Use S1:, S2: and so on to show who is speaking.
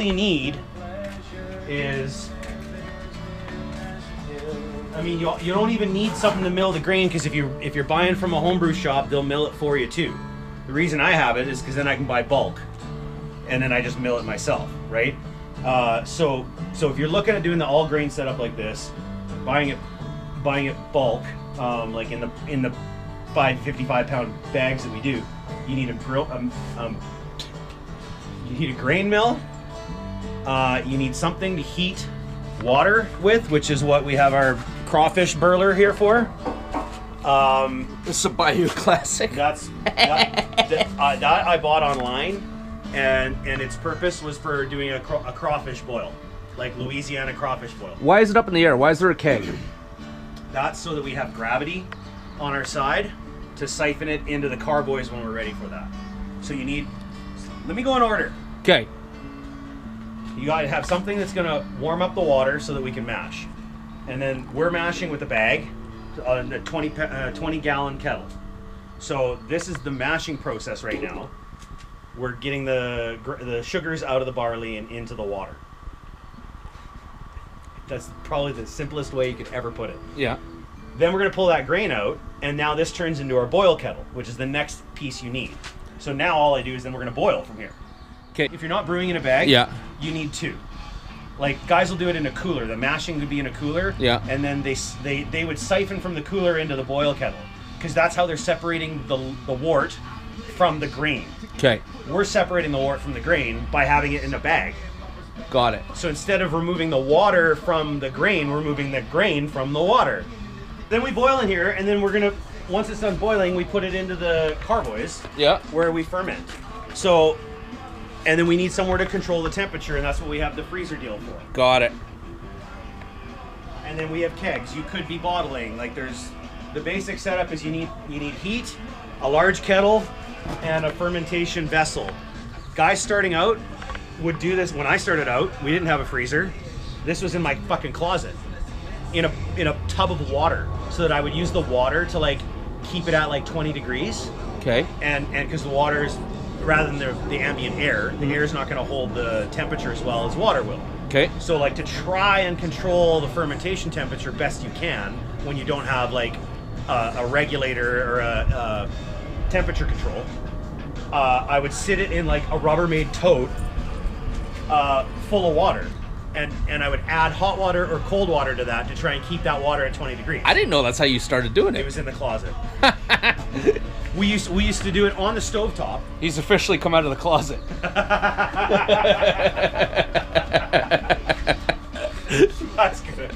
S1: you need is, I mean, you don't even need something to mill the grain, because if you're buying from a homebrew shop, they'll mill it for you too. The reason I have it is because then I can buy bulk, and then I just mill it myself, right? So if you're looking at doing the all grain setup like this, buying it bulk, like in the 55 pound bags that we do, you need you need a grain mill. You need something to heat water with, which is what we have our Crawfish burler here for.
S2: This is a Bayou classic.
S1: That I bought online, and its purpose was for doing a crawfish boil, like Louisiana crawfish boil.
S2: Why is it up in the air? Why is there a keg?
S1: That's so that we have gravity on our side to siphon it into the carboys when we're ready for that. So you need, let me go in order.
S2: Okay.
S1: You gotta have something that's gonna warm up the water so that we can mash. And then we're mashing with a bag, a 20 gallon kettle. So this is the mashing process right now. We're getting the sugars out of the barley and into the water. That's probably the simplest way you could ever put it.
S2: Yeah.
S1: Then we're gonna pull that grain out, and now this turns into our boil kettle, which is the next piece you need. So now all I do is then we're gonna boil from here.
S2: Okay.
S1: If you're not brewing in a bag,
S2: yeah,
S1: you need two. Like, guys will do it in a cooler. The mashing would be in a cooler.
S2: Yeah.
S1: And then they would siphon from the cooler into the boil kettle, because that's how they're separating the wort from the grain.
S2: Okay.
S1: We're separating the wort from the grain by having it in a bag.
S2: Got it.
S1: So instead of removing the water from the grain, we're removing the grain from the water. Then we boil in here, and then we're gonna, once it's done boiling, we put it into the carboys.
S2: Yeah.
S1: Where we ferment. So, and then we need somewhere to control the temperature, and that's what we have the freezer deal for.
S2: Got it.
S1: And then we have kegs. You could be bottling. Like, there's, the basic setup is you need heat, a large kettle, and a fermentation vessel. Guys starting out would do this. When I started out, we didn't have a freezer. This was in my fucking closet, in a tub of water, so that I would use the water to, like, keep it at like 20 degrees.
S2: Okay.
S1: And because the water is, rather than the ambient air, the air is not going to hold the temperature as well as water will.
S2: Okay.
S1: So, like, to try and control the fermentation temperature best you can when you don't have, like, a regulator or a temperature control, I would sit it in, like, a Rubbermaid tote full of water. And I would add hot water or cold water to that to try and keep that water at 20 degrees.
S2: I didn't know that's how you started doing
S1: It
S2: it.
S1: was in the closet. We used to do it on the stovetop.
S2: He's officially come out of the closet.
S1: That's good.